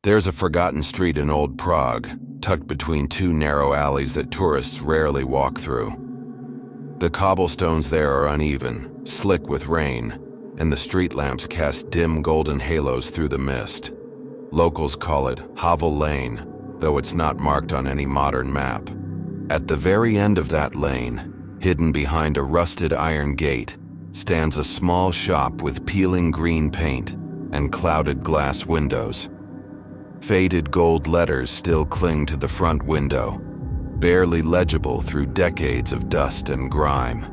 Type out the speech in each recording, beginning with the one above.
There's a forgotten street in Old Prague, tucked between two narrow alleys that tourists rarely walk through. The cobblestones there are uneven, slick with rain, and the street lamps cast dim golden halos through the mist. Locals call it Havel Lane, though it's not marked on any modern map. At the very end of that lane, hidden behind a rusted iron gate, stands a small shop with peeling green paint and clouded glass windows. Faded gold letters still cling to the front window, barely legible through decades of dust and grime.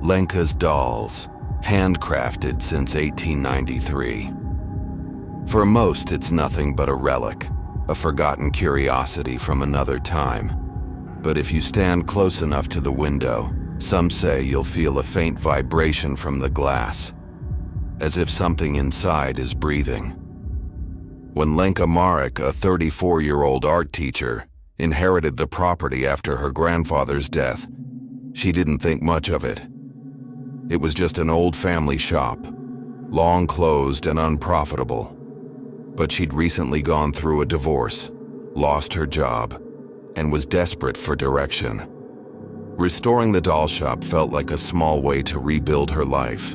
Lenka's dolls, handcrafted since 1893. For most, it's nothing but a relic, a forgotten curiosity from another time. But if you stand close enough to the window, some say you'll feel a faint vibration from the glass, as if something inside is breathing. When Lenka Marek, a 34-year-old art teacher, inherited the property after her grandfather's death, she didn't think much of it. It was just an old family shop, long closed and unprofitable. But she'd recently gone through a divorce, lost her job, and was desperate for direction. Restoring the doll shop felt like a small way to rebuild her life.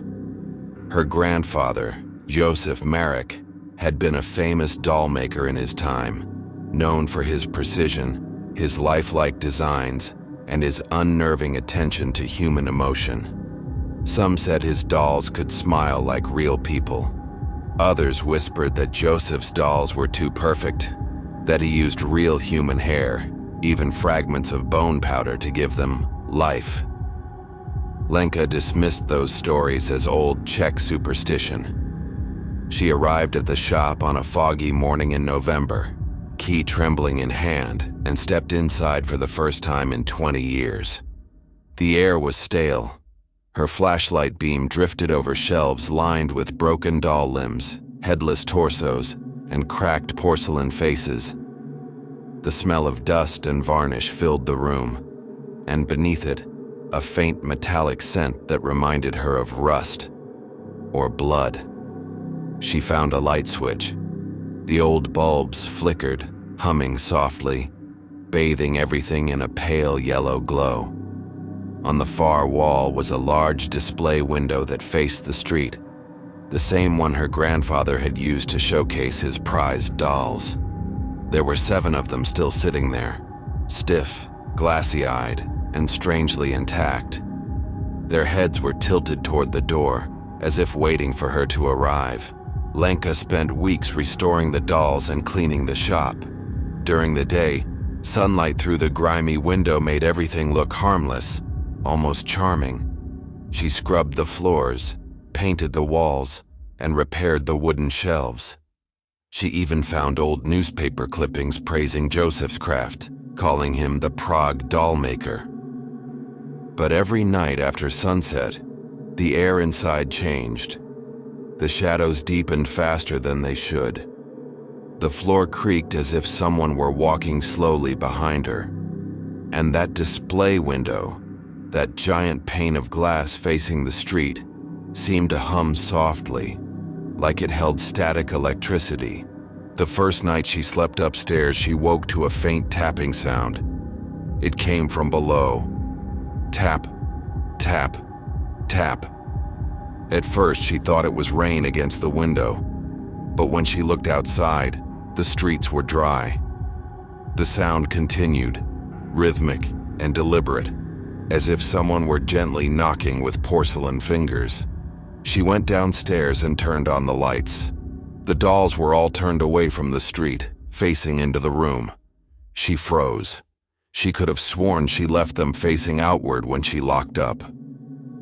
Her grandfather, Joseph Marek, had been a famous doll maker in his time, known for his precision, his lifelike designs, and his unnerving attention to human emotion. Some said his dolls could smile like real people. Others whispered that Joseph's dolls were too perfect, that he used real human hair, even fragments of bone powder, to give them life. Lenka dismissed those stories as old Czech superstition. She arrived at the shop on a foggy morning in November, key trembling in hand, and stepped inside for the first time in 20 years. The air was stale. Her flashlight beam drifted over shelves lined with broken doll limbs, headless torsos, and cracked porcelain faces. The smell of dust and varnish filled the room, and beneath it, a faint metallic scent that reminded her of rust or blood. She found a light switch. The old bulbs flickered, humming softly, bathing everything in a pale yellow glow. On the far wall was a large display window that faced the street, the same one her grandfather had used to showcase his prized dolls. There were 7 of them still sitting there, stiff, glassy-eyed, and strangely intact. Their heads were tilted toward the door, as if waiting for her to arrive. Lenka spent weeks restoring the dolls and cleaning the shop. During the day, sunlight through the grimy window made everything look harmless, almost charming. She scrubbed the floors, painted the walls, and repaired the wooden shelves. She even found old newspaper clippings praising Joseph's craft, calling him the Prague Dollmaker. But every night after sunset, the air inside changed. The shadows deepened faster than they should. The floor creaked as if someone were walking slowly behind her. And that display window, that giant pane of glass facing the street, seemed to hum softly, like it held static electricity. The first night she slept upstairs, she woke to a faint tapping sound. It came from below. Tap, tap, tap. At first, she thought it was rain against the window, but when she looked outside, the streets were dry. The sound continued, rhythmic and deliberate, as if someone were gently knocking with porcelain fingers. She went downstairs and turned on the lights. The dolls were all turned away from the street, facing into the room. She froze. She could have sworn she left them facing outward when she locked up.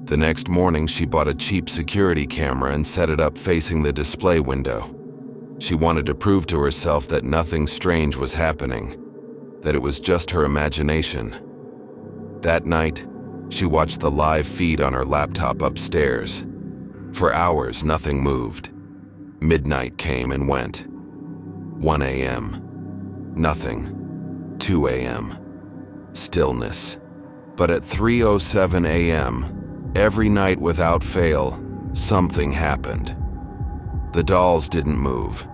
The next morning, she bought a cheap security camera and set it up facing the display window. She wanted to prove to herself that nothing strange was happening, that it was just her imagination. That night, she watched the live feed on her laptop upstairs. For hours, nothing moved. Midnight came and went. 1 a.m. Nothing. 2 a.m. Stillness. But at 3:07 a.m., every night without fail, something happened. The dolls didn't move.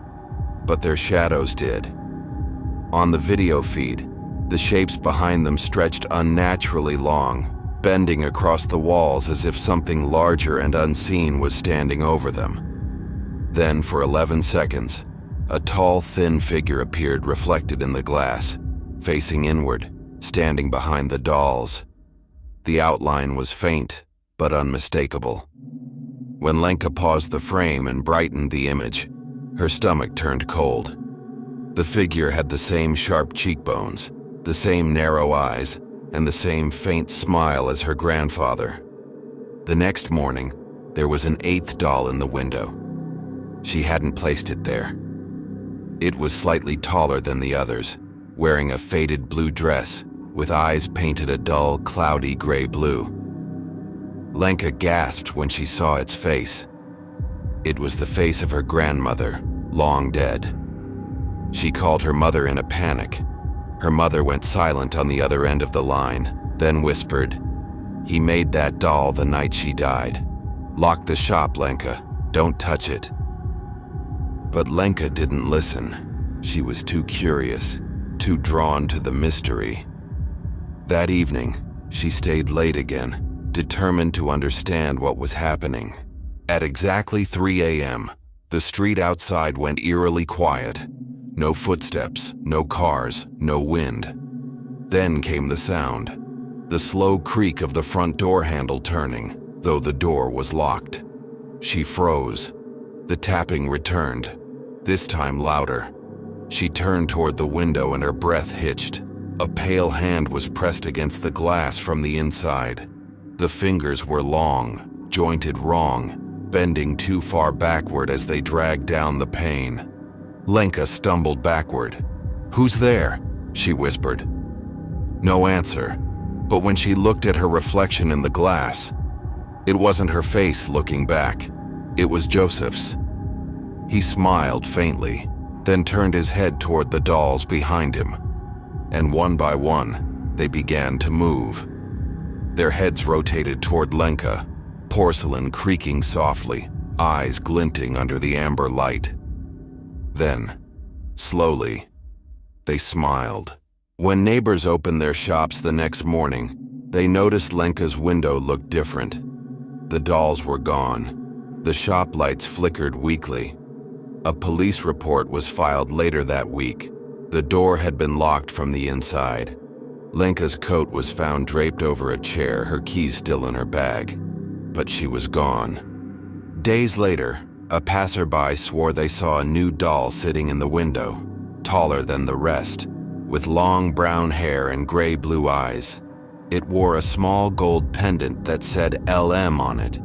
but their shadows did. On the video feed, the shapes behind them stretched unnaturally long, bending across the walls as if something larger and unseen was standing over them. Then, for 11 seconds, a tall, thin figure appeared reflected in the glass, facing inward, standing behind the dolls. The outline was faint, but unmistakable. When Lenka paused the frame and brightened the image, her stomach turned cold. The figure had the same sharp cheekbones, the same narrow eyes, and the same faint smile as her grandfather. The next morning, there was an 8th doll in the window. She hadn't placed it there. It was slightly taller than the others, wearing a faded blue dress with eyes painted a dull, cloudy gray blue. Lenka gasped when she saw its face. It was the face of her grandmother, long dead. She called her mother in a panic. Her mother went silent on the other end of the line, then whispered, "He made that doll the night she died. Lock the shop, Lenka. Don't touch it." But Lenka didn't listen. She was too curious, too drawn to the mystery. That evening, she stayed late again, determined to understand what was happening. At exactly 3 a.m., the street outside went eerily quiet. No footsteps, no cars, no wind. Then came the sound, the slow creak of the front door handle turning, though the door was locked. She froze. The tapping returned, this time louder. She turned toward the window and her breath hitched. A pale hand was pressed against the glass from the inside. The fingers were long, jointed wrong, bending too far backward as they dragged down the pane. Lenka stumbled backward. "Who's there?" she whispered. No answer, but when she looked at her reflection in the glass, it wasn't her face looking back. It was Joseph's. He smiled faintly, then turned his head toward the dolls behind him. And one by one, they began to move. Their heads rotated toward Lenka, porcelain creaking softly, eyes glinting under the amber light. Then, slowly, they smiled. When neighbors opened their shops the next morning, they noticed Lenka's window looked different. The dolls were gone. The shop lights flickered weakly. A police report was filed later that week. The door had been locked from the inside. Lenka's coat was found draped over a chair, her keys still in her bag. But she was gone. Days later, a passerby swore they saw a new doll sitting in the window, taller than the rest, with long brown hair and gray-blue eyes. It wore a small gold pendant that said LM on it.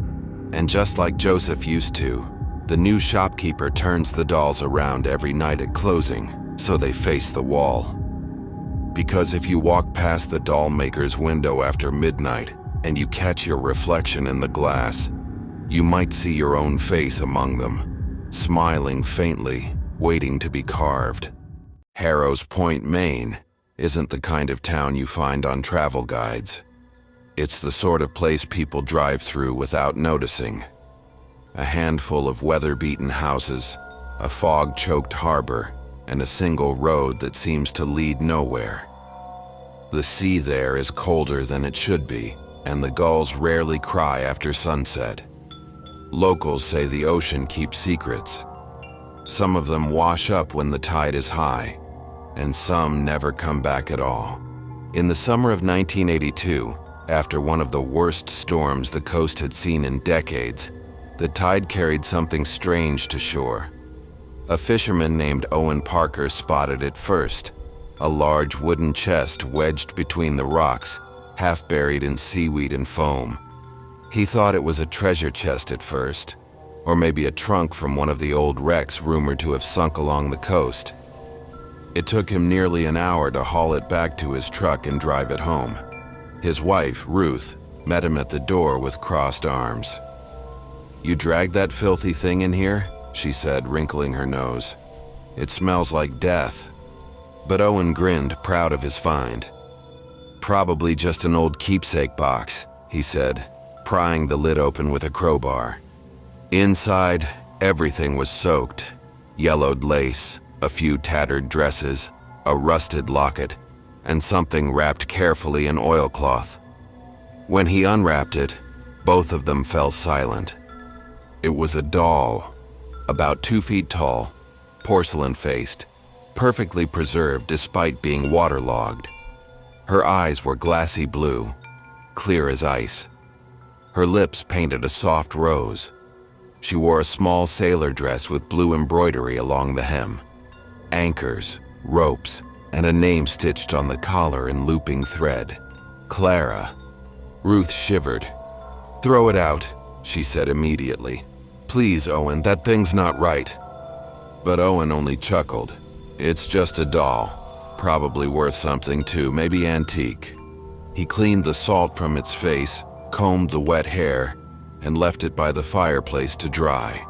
And just like Joseph used to, the new shopkeeper turns the dolls around every night at closing, so they face the wall. Because if you walk past the Dollmaker's window after midnight and you catch your reflection in the glass, you might see your own face among them, smiling faintly, waiting to be carved. Harrow's Point, Maine, isn't the kind of town you find on travel guides. It's the sort of place people drive through without noticing. A handful of weather-beaten houses, a fog-choked harbor, and a single road that seems to lead nowhere. The sea there is colder than it should be, and the gulls rarely cry after sunset. Locals say the ocean keeps secrets. Some of them wash up when the tide is high, and some never come back at all. In the summer of 1982, after one of the worst storms the coast had seen in decades, the tide carried something strange to shore. A fisherman named Owen Parker spotted it first, a large wooden chest wedged between the rocks, half buried in seaweed and foam. He thought it was a treasure chest at first, or maybe a trunk from one of the old wrecks rumored to have sunk along the coast. It took him nearly an hour to haul it back to his truck and drive it home. His wife, Ruth, met him at the door with crossed arms. "You dragged that filthy thing in here?" she said, wrinkling her nose. "It smells like death." But Owen grinned, proud of his find. "Probably just an old keepsake box," he said, prying the lid open with a crowbar. Inside, everything was soaked. Yellowed lace, a few tattered dresses, a rusted locket, and something wrapped carefully in oilcloth. When he unwrapped it, both of them fell silent. It was a doll, about 2 feet tall, porcelain-faced, perfectly preserved despite being waterlogged. Her eyes were glassy blue, clear as ice. Her lips painted a soft rose. She wore a small sailor dress with blue embroidery along the hem, anchors, ropes, and a name stitched on the collar in looping thread. Clara. Ruth shivered. "Throw it out," she said immediately. "Please, Owen, that thing's not right." But Owen only chuckled. "It's just a doll. Probably worth something too, maybe antique." He cleaned the salt from its face, combed the wet hair, and left it by the fireplace to dry.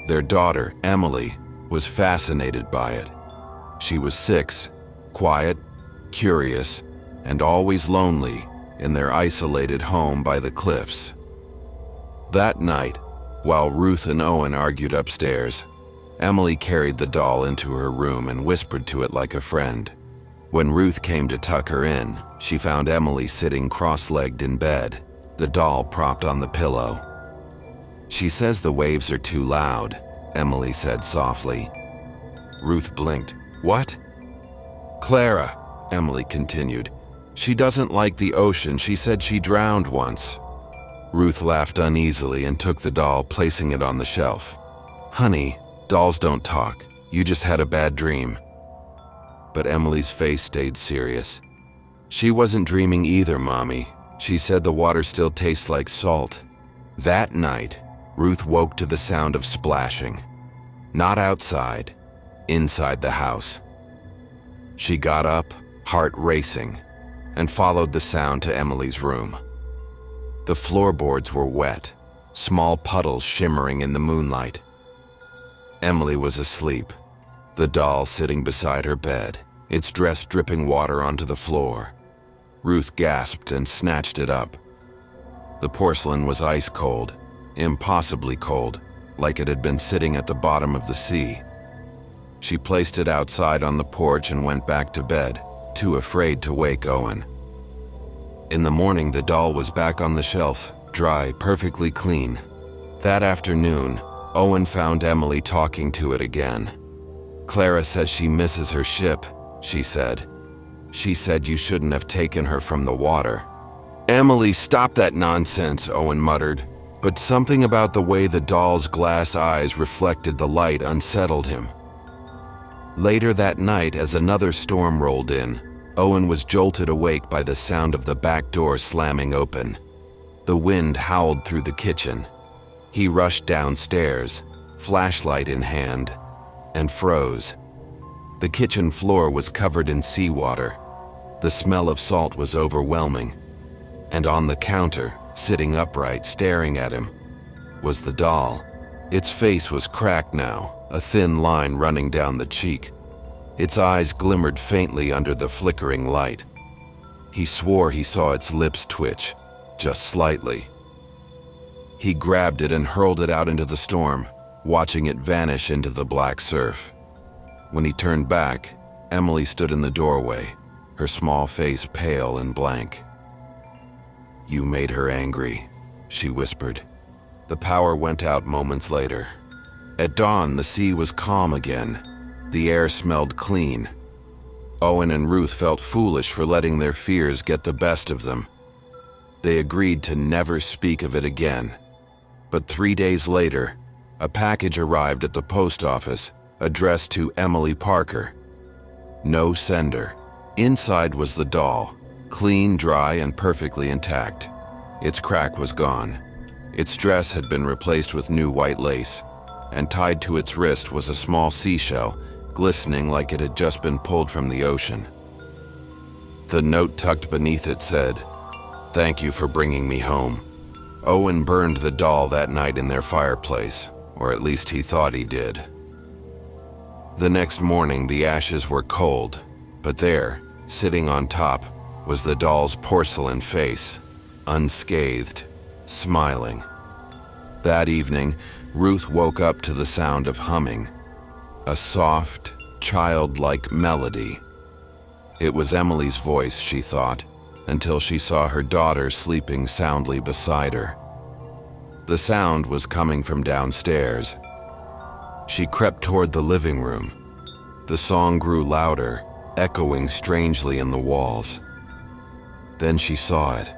Their daughter, Emily, was fascinated by it. She was 6, quiet, curious, and always lonely in their isolated home by the cliffs. That night, while Ruth and Owen argued upstairs, Emily carried the doll into her room and whispered to it like a friend. When Ruth came to tuck her in, she found Emily sitting cross-legged in bed, the doll propped on the pillow. "She says the waves are too loud," Emily said softly. Ruth blinked. "What?" "Clara," Emily continued. "She doesn't like the ocean. She said she drowned once." Ruth laughed uneasily and took the doll, placing it on the shelf. "Honey, dolls don't talk. You just had a bad dream." But Emily's face stayed serious. "She wasn't dreaming either, Mommy. She said the water still tastes like salt." That night, Ruth woke to the sound of splashing. Not outside, inside the house. She got up, heart racing, and followed the sound to Emily's room. The floorboards were wet, small puddles shimmering in the moonlight. Emily was asleep, the doll sitting beside her bed, its dress dripping water onto the floor. Ruth gasped and snatched it up. The porcelain was ice cold, impossibly cold, like it had been sitting at the bottom of the sea. She placed it outside on the porch and went back to bed, too afraid to wake Owen. In the morning, the doll was back on the shelf, dry, perfectly clean. That afternoon, Owen found Emily talking to it again. "Clara says she misses her ship," she said. "She said you shouldn't have taken her from the water." "Emily, stop that nonsense," Owen muttered. But something about the way the doll's glass eyes reflected the light unsettled him. Later that night, as another storm rolled in, Owen was jolted awake by the sound of the back door slamming open. The wind howled through the kitchen. He rushed downstairs, flashlight in hand, and froze. The kitchen floor was covered in seawater. The smell of salt was overwhelming. And on the counter, sitting upright, staring at him, was the doll. Its face was cracked now, a thin line running down the cheek. Its eyes glimmered faintly under the flickering light. He swore he saw its lips twitch, just slightly. He grabbed it and hurled it out into the storm, watching it vanish into the black surf. When he turned back, Emily stood in the doorway, her small face pale and blank. "You made her angry," she whispered. The power went out moments later. At dawn, the sea was calm again. The air smelled clean. Owen and Ruth felt foolish for letting their fears get the best of them. They agreed to never speak of it again. But 3 days later, a package arrived at the post office, addressed to Emily Parker. No sender. Inside was the doll, clean, dry, and perfectly intact. Its crack was gone. Its dress had been replaced with new white lace, and tied to its wrist was a small seashell, glistening like it had just been pulled from the ocean. The note tucked beneath it said, "Thank you for bringing me home." Owen burned the doll that night in their fireplace, or at least he thought he did. The next morning, the ashes were cold, but there, sitting on top, was the doll's porcelain face, unscathed, smiling. That evening, Ruth woke up to the sound of humming, a soft, childlike melody. It was Emily's voice, she thought, until she saw her daughter sleeping soundly beside her. The sound was coming from downstairs. She crept toward the living room. The song grew louder, echoing strangely in the walls. Then she saw it.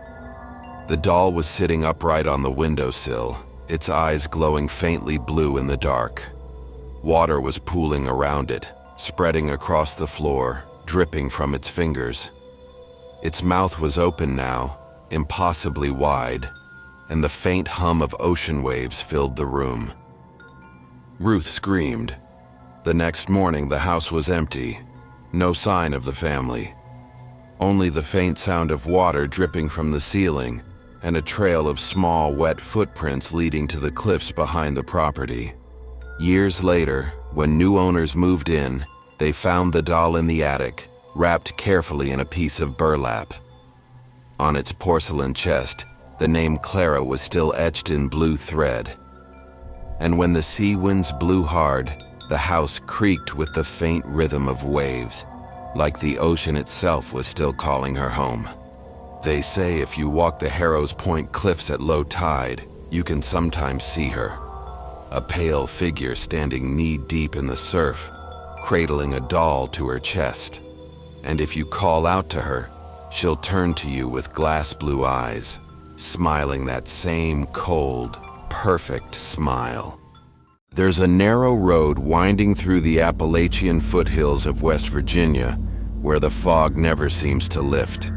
The doll was sitting upright on the windowsill, its eyes glowing faintly blue in the dark. Water was pooling around it, spreading across the floor, dripping from its fingers. Its mouth was open now, impossibly wide, and the faint hum of ocean waves filled the room. Ruth screamed. The next morning, the house was empty. No sign of the family. Only the faint sound of water dripping from the ceiling and a trail of small, wet footprints leading to the cliffs behind the property. Years later, when new owners moved in, they found the doll in the attic, wrapped carefully in a piece of burlap. On its porcelain chest, the name Clara was still etched in blue thread. And when the sea winds blew hard, the house creaked with the faint rhythm of waves, like the ocean itself was still calling her home. They say if you walk the Harrows Point cliffs at low tide, you can sometimes see her. A pale figure standing knee-deep in the surf, cradling a doll to her chest. And if you call out to her, she'll turn to you with glass blue eyes, smiling that same cold, perfect smile. There's a narrow road winding through the Appalachian foothills of West Virginia where the fog never seems to lift.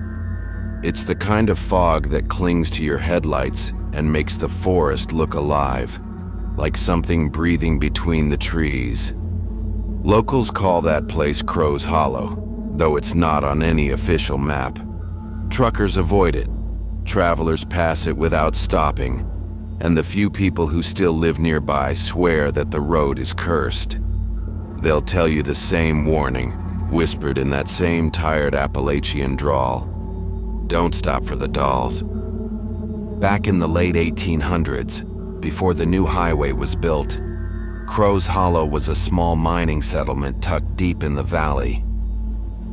It's the kind of fog that clings to your headlights and makes the forest look alive, like something breathing between the trees. Locals call that place Crow's Hollow, though it's not on any official map. Truckers avoid it. Travelers pass it without stopping, and the few people who still live nearby swear that the road is cursed. They'll tell you the same warning, whispered in that same tired Appalachian drawl. Don't stop for the dolls. Back in the late 1800s, before the new highway was built, Crow's Hollow was a small mining settlement tucked deep in the valley.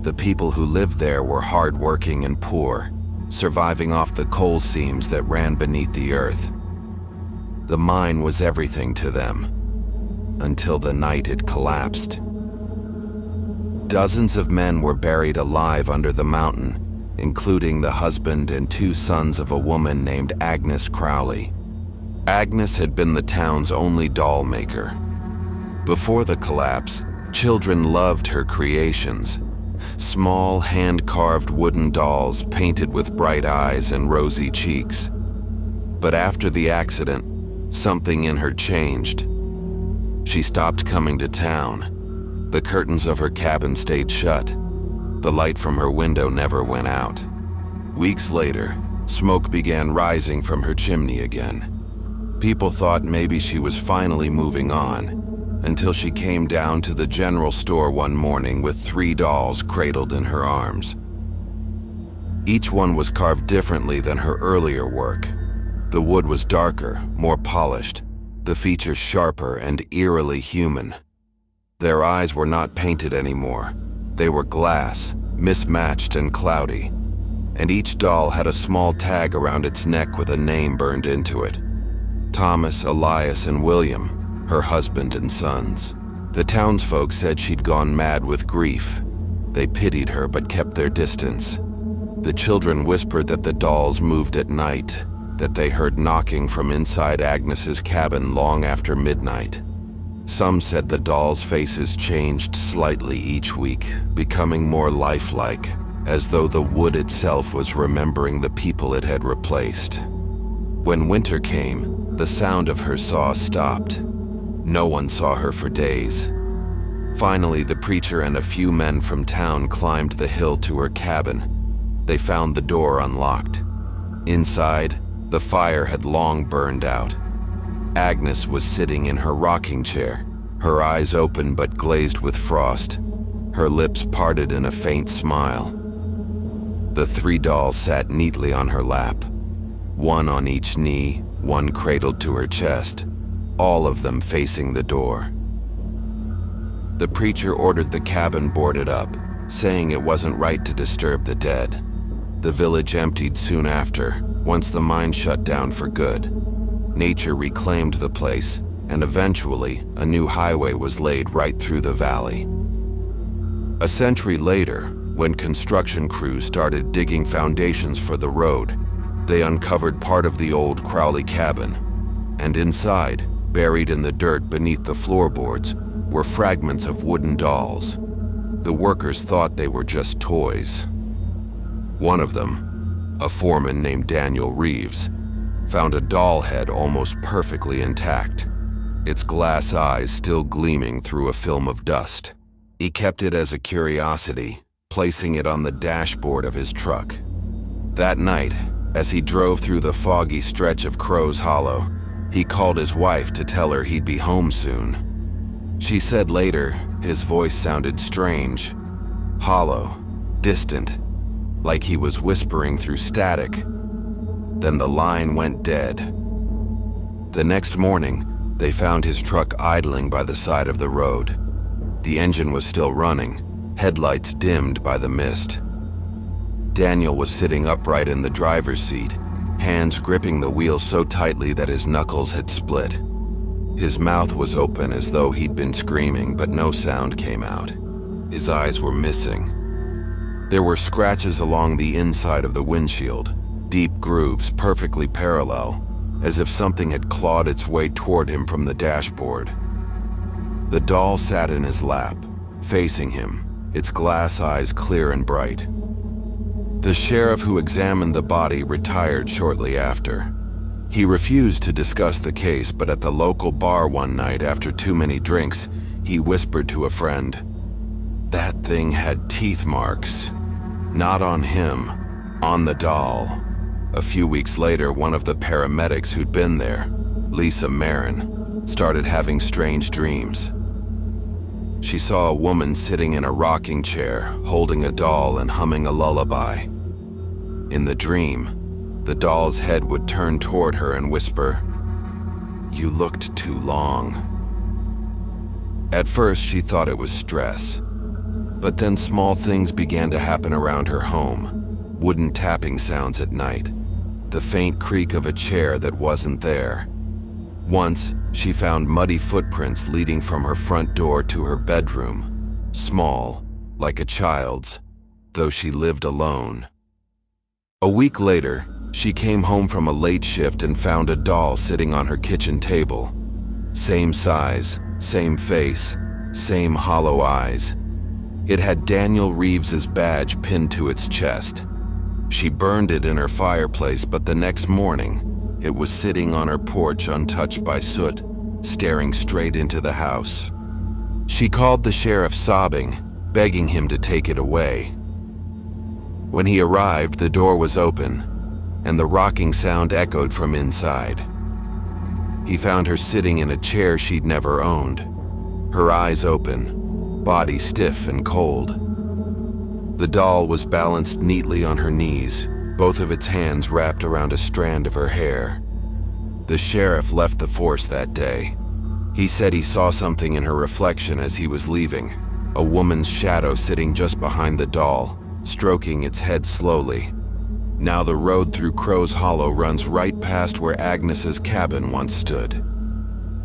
The people who lived there were hardworking and poor, surviving off the coal seams that ran beneath the earth. The mine was everything to them, until the night it collapsed. Dozens of men were buried alive under the mountain, including the husband and 2 sons of a woman named Agnes Crowley. Agnes had been the town's only doll maker. Before the collapse, children loved her creations. Small, hand-carved wooden dolls painted with bright eyes and rosy cheeks. But after the accident, something in her changed. She stopped coming to town. The curtains of her cabin stayed shut. The light from her window never went out. Weeks later, smoke began rising from her chimney again. People thought maybe she was finally moving on, until she came down to the general store one morning with 3 dolls cradled in her arms. Each one was carved differently than her earlier work. The wood was darker, more polished, the features sharper and eerily human. Their eyes were not painted anymore. They were glass, mismatched and cloudy, and each doll had a small tag around its neck with a name burned into it. Thomas, Elias, and William, her husband and sons. The townsfolk said she'd gone mad with grief. They pitied her but kept their distance. The children whispered that the dolls moved at night, that they heard knocking from inside Agnes's cabin long after midnight. Some said the dolls' faces changed slightly each week, becoming more lifelike, as though the wood itself was remembering the people it had replaced. When winter came, the sound of her saw stopped. No one saw her for days. Finally, the preacher and a few men from town climbed the hill to her cabin. They found the door unlocked. Inside, the fire had long burned out. Agnes was sitting in her rocking chair, her eyes open but glazed with frost, her lips parted in a faint smile. The 3 dolls sat neatly on her lap, one on each knee, one cradled to her chest, all of them facing the door. The preacher ordered the cabin boarded up, saying it wasn't right to disturb the dead. The village emptied soon after, once the mine shut down for good. Nature reclaimed the place, and eventually, a new highway was laid right through the valley. A century later, when construction crews started digging foundations for the road, they uncovered part of the old Crowley cabin, and inside, buried in the dirt beneath the floorboards, were fragments of wooden dolls. The workers thought they were just toys. One of them, a foreman named Daniel Reeves, found a doll head almost perfectly intact, its glass eyes still gleaming through a film of dust. He kept it as a curiosity, placing it on the dashboard of his truck. That night, as he drove through the foggy stretch of Crow's Hollow, he called his wife to tell her he'd be home soon. She said later, his voice sounded strange, hollow, distant, like he was whispering through static. Then the line went dead. The next morning, they found his truck idling by the side of the road. The engine was still running, headlights dimmed by the mist. Daniel was sitting upright in the driver's seat, hands gripping the wheel so tightly that his knuckles had split. His mouth was open as though he'd been screaming, but no sound came out. His eyes were missing. There were scratches along the inside of the windshield, deep grooves perfectly parallel, as if something had clawed its way toward him from the dashboard. The doll sat in his lap, facing him, its glass eyes clear and bright. The sheriff who examined the body retired shortly after. He refused to discuss the case, but at the local bar one night after too many drinks, he whispered to a friend, "That thing had teeth marks. Not on him, on the doll." A few weeks later, one of the paramedics who'd been there, Lisa Marin, started having strange dreams. She saw a woman sitting in a rocking chair, holding a doll and humming a lullaby. In the dream, the doll's head would turn toward her and whisper, "You looked too long." At first, she thought it was stress. But then small things began to happen around her home. Wooden tapping sounds at night. The faint creak of a chair that wasn't there. Once, she found muddy footprints leading from her front door to her bedroom. Small, like a child's, though she lived alone. A week later, she came home from a late shift and found a doll sitting on her kitchen table. Same size, same face, same hollow eyes. It had Daniel Reeves's badge pinned to its chest. She burned it in her fireplace, but the next morning, it was sitting on her porch untouched by soot, staring straight into the house. She called the sheriff sobbing, begging him to take it away. When he arrived, the door was open, and the rocking sound echoed from inside. He found her sitting in a chair she'd never owned, her eyes open, body stiff and cold. The doll was balanced neatly on her knees, both of its hands wrapped around a strand of her hair. The sheriff left the force that day. He said he saw something in her reflection as he was leaving, a woman's shadow sitting just behind the doll, stroking its head slowly. Now the road through Crow's Hollow runs right past where Agnes's cabin once stood.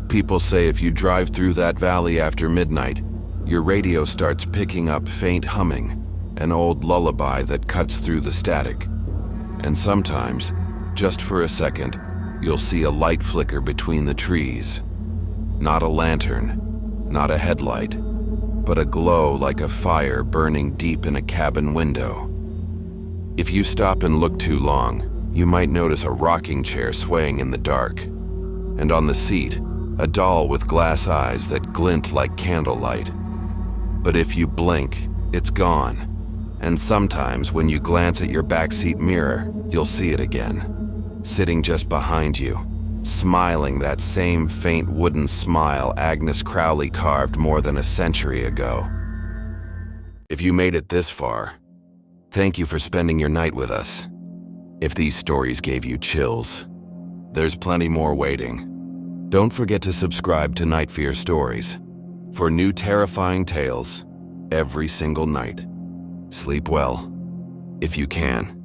People say if you drive through that valley after midnight, your radio starts picking up faint humming, an old lullaby that cuts through the static. And sometimes, just for a second, you'll see a light flicker between the trees. Not a lantern, not a headlight, but a glow like a fire burning deep in a cabin window. If you stop and look too long, you might notice a rocking chair swaying in the dark, and on the seat, a doll with glass eyes that glint like candlelight. But if you blink, it's gone. And sometimes when you glance at your backseat mirror, you'll see it again, sitting just behind you, smiling that same faint wooden smile Agnes Crowley carved more than a century ago. If you made it this far, thank you for spending your night with us. If these stories gave you chills, there's plenty more waiting. Don't forget to subscribe to Night Fear Stories. for new terrifying tales every single night. Sleep well, if you can.